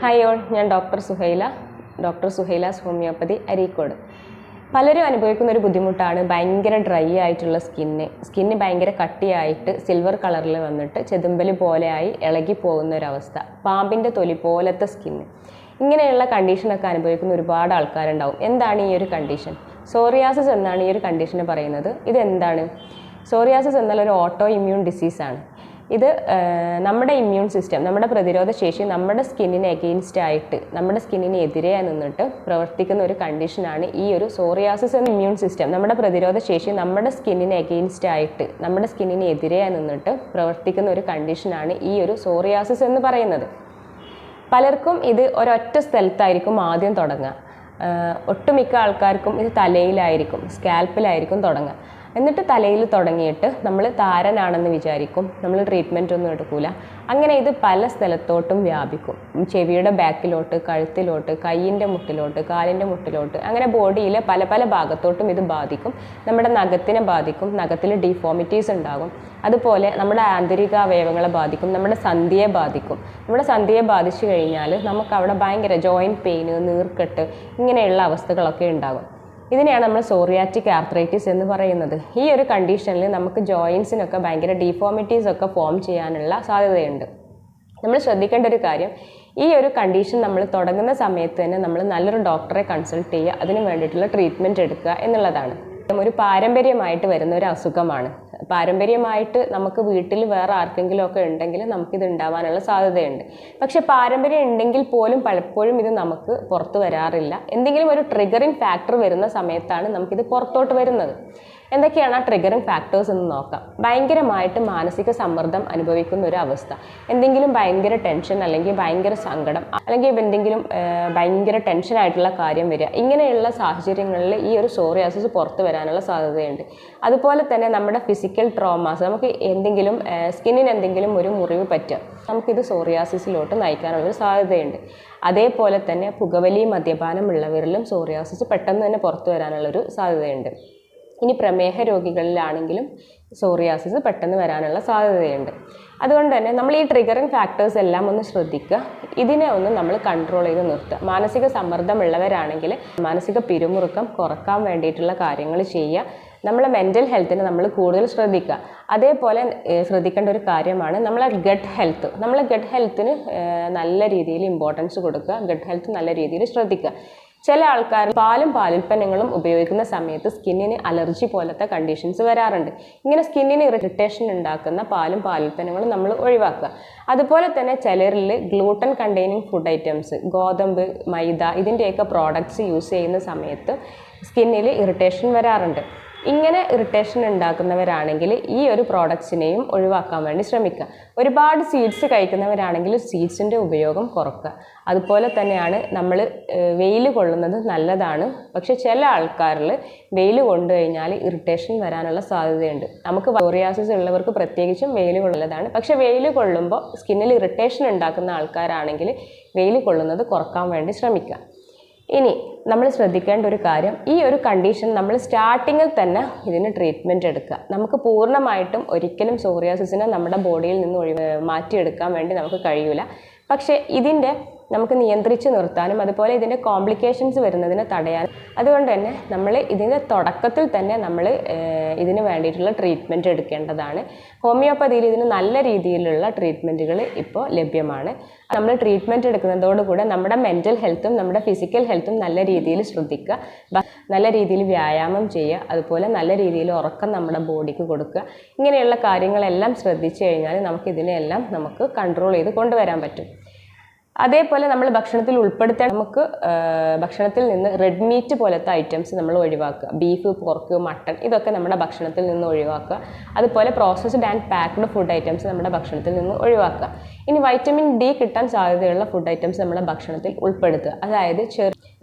Hi all, ഞാൻ doctor സുഹൈലാസ് homeopathy Areekode. പലരും അനുഭവിക്കുന്ന ഒരു ബുദ്ധിമുട്ടാണ് ഭയങ്കര ഡ്രൈ ആയിട്ടുള്ള സ്കിന്ന് ഭയങ്കര കട്ടിയായിട്ട് സിൽവർ കളറിൽ വന്നിട്ട് ചെതുമ്പല് പോലെയായി ഇളകി പോകുന്ന ഒരവസ്ഥ, പാമ്പിൻ്റെ തൊലി പോലത്തെ സ്കിന്ന്. ഇങ്ങനെയുള്ള കണ്ടീഷനൊക്കെ അനുഭവിക്കുന്ന ഒരുപാട് ആൾക്കാരുണ്ടാവും. എന്താണ് ഈ ഒരു കണ്ടീഷൻ? സോറിയാസിസ് എന്നാണ് ഈ ഒരു കണ്ടീഷനെ പറയുന്നത്. ഇതെന്താണ്? സോറിയാസിസ് എന്നാൽ ഒരു ഓട്ടോ ഇമ്മ്യൂൺ ഡിസീസാണ്. ഇത് നമ്മുടെ ഇമ്മ്യൂൺ സിസ്റ്റം, നമ്മുടെ പ്രതിരോധ ശേഷി നമ്മുടെ സ്കിന്നിന് എഗെയിൻസ്റ്റ് ആയിട്ട്, നമ്മുടെ സ്കിന്നിന് എതിരെ നിന്നിട്ട് പ്രവർത്തിക്കുന്ന ഒരു കണ്ടീഷനാണ് ഈ ഒരു സോറിയാസിസ് എന്ന ഇമ്മ്യൂൺ സിസ്റ്റം. നമ്മുടെ പ്രതിരോധ ശേഷി നമ്മുടെ സ്കിന്നിന് എഗെയിൻസ്റ്റ് ആയിട്ട്, നമ്മുടെ സ്കിന്നിന് എതിരെ നിന്നിട്ട് പ്രവർത്തിക്കുന്ന ഒരു കണ്ടീഷനാണ് ഈ ഒരു സോറിയാസിസ് എന്ന് പറയുന്നത്. പലർക്കും ഇത് ഒരൊറ്റ സ്ഥലത്തായിരിക്കും ആദ്യം തുടങ്ങുക. ഒട്ടുമിക്ക ആൾക്കാർക്കും ഇത് തലയിലായിരിക്കും, സ്കാൽപ്പിലായിരിക്കും തുടങ്ങുക. എന്നിട്ട് തലയിൽ തുടങ്ങിയിട്ട് നമ്മൾ താരനാണെന്ന് വിചാരിക്കും, നമ്മൾ ട്രീറ്റ്മെൻ്റ് ഒന്നും എടുക്കില്ല. അങ്ങനെ ഇത് പല സ്ഥലത്തോട്ടും വ്യാപിക്കും. ചെവിയുടെ ബാക്കിലോട്ട്, കഴുത്തിലോട്ട്, കൈയിൻ്റെ മുട്ടിലോട്ട്, കാലിൻ്റെ മുട്ടിലോട്ട്, അങ്ങനെ ബോഡിയിലെ പല പല ഭാഗത്തോട്ടും ഇത് ബാധിക്കും. നമ്മുടെ നഖത്തിനെ ബാധിക്കും, നഖത്തിൽ ഡിഫോമിറ്റീസ് ഉണ്ടാകും. അതുപോലെ നമ്മുടെ ആന്തരിക അവയവങ്ങളെ ബാധിക്കും, നമ്മുടെ സന്ധിയെ ബാധിക്കും. നമ്മുടെ സന്ധിയെ ബാധിച്ചു കഴിഞ്ഞാൽ നമുക്ക് അവിടെ ഭയങ്കര ജോയിൻറ്റ് പെയിന്, നീർക്കെട്ട്, ഇങ്ങനെയുള്ള അവസ്ഥകളൊക്കെ ഉണ്ടാകും. ഇതിനെയാണ് നമ്മൾ സോറിയാറ്റിക് ആർത്രൈറ്റിസ് എന്ന് പറയുന്നത്. ഈ ഒരു കണ്ടീഷനിൽ നമുക്ക് ജോയിൻസിനൊക്കെ ഭയങ്കര ഡിഫോമിറ്റീസ് ഒക്കെ ഫോം ചെയ്യാനുള്ള സാധ്യതയുണ്ട്. നമ്മൾ ശ്രദ്ധിക്കേണ്ട ഒരു കാര്യം, ഈ ഒരു കണ്ടീഷൻ നമ്മൾ തുടങ്ങുന്ന സമയത്ത് തന്നെ നമ്മൾ നല്ലൊരു ഡോക്ടറെ കൺസൾട്ട് ചെയ്യുക, അതിന് വേണ്ടിയിട്ടുള്ള ട്രീറ്റ്മെൻറ്റ് എടുക്കുക എന്നുള്ളതാണ്. ഒരു പാരമ്പര്യമായിട്ട് വരുന്ന ഒരു അസുഖമാണ്. പാരമ്പര്യമായിട്ട് നമുക്ക് വീട്ടിൽ വേറെ ആർക്കെങ്കിലും ഒക്കെ ഉണ്ടെങ്കിൽ നമുക്കിത് ഉണ്ടാവാനുള്ള സാധ്യതയുണ്ട്. പക്ഷെ പാരമ്പര്യം ഉണ്ടെങ്കിൽ പോലും പലപ്പോഴും ഇത് നമുക്ക് പുറത്ത് വരാറില്ല. എന്തെങ്കിലും ഒരു ട്രിഗറിങ് ഫാക്ടർ വരുന്ന സമയത്താണ് നമുക്കിത് പുറത്തോട്ട് വരുന്നത്. എന്തൊക്കെയാണ് ആ ട്രിഗറിങ് ഫാക്ടേഴ്സ് എന്ന് നോക്കാം. ഭയങ്കരമായിട്ട് മാനസിക സമ്മർദ്ദം അനുഭവിക്കുന്ന ഒരു അവസ്ഥ, എന്തെങ്കിലും ഭയങ്കര ടെൻഷൻ അല്ലെങ്കിൽ ഭയങ്കര സങ്കടം അല്ലെങ്കിൽ എന്തെങ്കിലും ഭയങ്കര ടെൻഷനായിട്ടുള്ള കാര്യം വരിക, ഇങ്ങനെയുള്ള സാഹചര്യങ്ങളിൽ ഈ ഒരു സോറിയാസിസ് പുറത്ത് വരാനുള്ള സാധ്യതയുണ്ട്. അതുപോലെ തന്നെ നമ്മുടെ ഫിസിക്കൽ ട്രോമാസ്, നമുക്ക് എന്തെങ്കിലും സ്കിന്നിന് എന്തെങ്കിലും ഒരു മുറിവ് പറ്റുക, നമുക്കിത് സോറിയാസിസിലോട്ട് നയിക്കാനുള്ളൊരു സാധ്യതയുണ്ട്. അതേപോലെ തന്നെ പുകവലി, മദ്യപാനം ഉള്ളവരിലും സോറിയാസിസ് പെട്ടെന്ന് തന്നെ പുറത്തു വരാനുള്ളൊരു സാധ്യതയുണ്ട്. ഇനി പ്രമേഹ രോഗികളിലാണെങ്കിലും സോറിയാസിസ് പെട്ടെന്ന് വരാനുള്ള സാധ്യതയുണ്ട്. അതുകൊണ്ട് തന്നെ നമ്മൾ ഈ ട്രിഗറിങ് ഫാക്ടേഴ്സ് എല്ലാം ഒന്ന് ശ്രദ്ധിക്കുക. ഇതിനെ ഒന്ന് നമ്മൾ കൺട്രോൾ ചെയ്ത് നിർത്തുക. മാനസിക സമ്മർദ്ദമുള്ളവരാണെങ്കിൽ മാനസിക പിരിമുറുക്കം കുറക്കാൻ വേണ്ടിയിട്ടുള്ള കാര്യങ്ങൾ ചെയ്യുക. നമ്മളെ മെൻ്റൽ ഹെൽത്തിനെ നമ്മൾ കൂടുതൽ ശ്രദ്ധിക്കുക. അതേപോലെ ശ്രദ്ധിക്കേണ്ട ഒരു കാര്യമാണ് നമ്മളെ ഗട്ട് ഹെൽത്ത്. നമ്മളെ ഗട്ട് ഹെൽത്തിന് നല്ല രീതിയിൽ ഇമ്പോർട്ടൻസ് കൊടുക്കുക, ഗട്ട് ഹെൽത്ത് നല്ല രീതിയിൽ ശ്രദ്ധിക്കുക. ചില ആൾക്കാർ പാലും പാലുൽപ്പന്നങ്ങളും ഉപയോഗിക്കുന്ന സമയത്ത് സ്കിന്നിന് അലർജി പോലത്തെ കണ്ടീഷൻസ് വരാറുണ്ട്. ഇങ്ങനെ സ്കിന്നിന് ഇറിറ്റേഷൻ ഉണ്ടാക്കുന്ന പാലും പാലുൽപ്പന്നങ്ങളും നമ്മൾ ഒഴിവാക്കുക. അതുപോലെ തന്നെ ചിലരിൽ ഗ്ലൂട്ടൻ കണ്ടെയ്നിങ് ഫുഡ് ഐറ്റംസ്, ഗോതമ്പ്, മൈദ, ഇതിൻ്റെയൊക്കെ പ്രോഡക്ട്സ് യൂസ് ചെയ്യുന്ന സമയത്ത് സ്കിന്നിൽ ഇറിറ്റേഷൻ വരാറുണ്ട്. ഇങ്ങനെ ഇറിറ്റേഷൻ ഉണ്ടാക്കുന്നവരാണെങ്കിൽ ഈ ഒരു പ്രോഡക്ട്സിനെയും ഒഴിവാക്കാൻ വേണ്ടി ശ്രമിക്കുക. ഒരുപാട് സീഡ്സ് കഴിക്കുന്നവരാണെങ്കിൽ സീഡ്സിൻ്റെ ഉപയോഗം കുറക്കുക. അതുപോലെ തന്നെയാണ് നമ്മൾ വെയിൽ കൊള്ളുന്നത് നല്ലതാണ്. പക്ഷെ ചില ആൾക്കാരിൽ വെയിൽ കൊണ്ടു കഴിഞ്ഞാൽ ഇറിറ്റേഷൻ വരാനുള്ള സാധ്യതയുണ്ട്. നമുക്ക് സോറിയാസിസ് ഉള്ളവർക്ക് പ്രത്യേകിച്ചും വെയിൽ കൊള്ളുന്നതാണ്. പക്ഷെ വെയിൽ കൊള്ളുമ്പോൾ സ്കിന്നിൽ ഇറിറ്റേഷൻ ഉണ്ടാക്കുന്ന ആൾക്കാരാണെങ്കിൽ വെയിൽ കൊള്ളുന്നത് കുറക്കാൻ വേണ്ടി ശ്രമിക്കുക. ഇനി നമ്മൾ ശ്രദ്ധിക്കേണ്ട ഒരു കാര്യം, ഈ ഒരു കണ്ടീഷൻ നമ്മൾ സ്റ്റാർട്ടിങ്ങിൽ തന്നെ ഇതിന് ട്രീറ്റ്മെൻറ്റ് എടുക്കുക. നമുക്ക് പൂർണ്ണമായിട്ടും ഒരിക്കലും സോറിയാസിസിനെ നമ്മുടെ ബോഡിയിൽ നിന്ന് മാറ്റിയെടുക്കാൻ വേണ്ടി നമുക്ക് കഴിയില്ല. പക്ഷേ ഇതിൻ്റെ നമുക്ക് നിയന്ത്രിച്ച് നിർത്താനും അതുപോലെ ഇതിൻ്റെ കോംപ്ലിക്കേഷൻസ് വരുന്നതിനെ തടയാനും, അതുകൊണ്ട് തന്നെ നമ്മൾ ഇതിൻ്റെ തുടക്കത്തിൽ തന്നെ നമ്മൾ ഇതിന് വേണ്ടിയിട്ടുള്ള ട്രീറ്റ്മെൻറ്റ് എടുക്കേണ്ടതാണ്. ഹോമിയോപ്പതിയിൽ ഇതിന് നല്ല രീതിയിലുള്ള ട്രീറ്റ്മെൻറ്റുകൾ ഇപ്പോൾ ലഭ്യമാണ്. നമ്മൾ ട്രീറ്റ്മെൻറ്റ് എടുക്കുന്നതോടുകൂടെ നമ്മുടെ മെൻ്റൽ ഹെൽത്തും നമ്മുടെ ഫിസിക്കൽ ഹെൽത്തും നല്ല രീതിയിൽ ശ്രദ്ധിക്കുക, നല്ല രീതിയിൽ വ്യായാമം ചെയ്യുക, അതുപോലെ നല്ല രീതിയിൽ ഉറക്കം നമ്മുടെ ബോഡിക്ക് കൊടുക്കുക. ഇങ്ങനെയുള്ള കാര്യങ്ങളെല്ലാം ശ്രദ്ധിച്ചു കഴിഞ്ഞാൽ നമുക്കിതിനെല്ലാം നമുക്ക് കൺട്രോൾ ചെയ്ത് കൊണ്ടുവരാൻ പറ്റും. അതേപോലെ നമ്മൾ ഭക്ഷണത്തിൽ ഉൾപ്പെടുത്താൻ നമുക്ക് ഭക്ഷണത്തിൽ നിന്ന് റെഡ് മീറ്റ് പോലത്തെ ഐറ്റംസ് നമ്മൾ ഒഴിവാക്കുക. ബീഫ്, പോർക്ക്, മട്ടൺ, ഇതൊക്കെ നമ്മുടെ ഭക്ഷണത്തിൽ നിന്ന് ഒഴിവാക്കുക. അതുപോലെ processed and packed food items നമ്മുടെ ഭക്ഷണത്തിൽ നിന്ന് ഒഴിവാക്കുക. ഇനി വൈറ്റമിൻ ഡി കിട്ടാൻ സാധ്യതയുള്ള ഫുഡ് ഐറ്റംസ് നമ്മുടെ ഭക്ഷണത്തിൽ ഉൾപ്പെടുത്തുക. അതായത്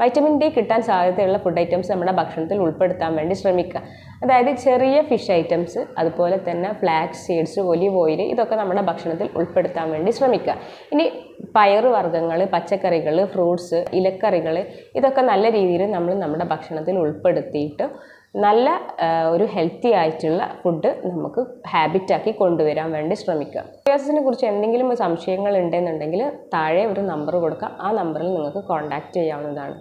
വൈറ്റമിൻ ഡി കിട്ടാൻ സാധ്യതയുള്ള ഫുഡ് ഐറ്റംസ് നമ്മുടെ ഭക്ഷണത്തിൽ ഉൾപ്പെടുത്താൻ വേണ്ടി ശ്രമിക്കുക. അതായത് ചെറിയ ഫിഷ് ഐറ്റംസ്, അതുപോലെ തന്നെ ഫ്ലാക്സ് സീഡ്സ്, ഒലിവ് ഓയിൽ, ഇതൊക്കെ നമ്മുടെ ഭക്ഷണത്തിൽ ഉൾപ്പെടുത്താൻ വേണ്ടി ശ്രമിക്കുക. ഇനി പയറ് വർഗ്ഗങ്ങൾ, പച്ചക്കറികൾ, ഫ്രൂട്ട്സ്, ഇലക്കറികൾ, ഇതൊക്കെ നല്ല രീതിയിൽ നമ്മൾ നമ്മുടെ ഭക്ഷണത്തിൽ ഉൾപ്പെടുത്തിയിട്ട് നല്ല ഒരു ഹെൽത്തി ആയിട്ടുള്ള ഫുഡ് നമുക്ക് ഹാബിറ്റാക്കി കൊണ്ടുവരാൻ വേണ്ടി ശ്രമിക്കുക. സോറിയാസിസിനെ കുറിച്ച് എന്തെങ്കിലും സംശയങ്ങൾ ഉണ്ടെന്നുണ്ടെങ്കിൽ താഴെ ഒരു നമ്പർ കൊടുക്കാം. ആ നമ്പറിൽ നിങ്ങൾക്ക് കോൺടാക്റ്റ് ചെയ്യാവുന്നതാണ്.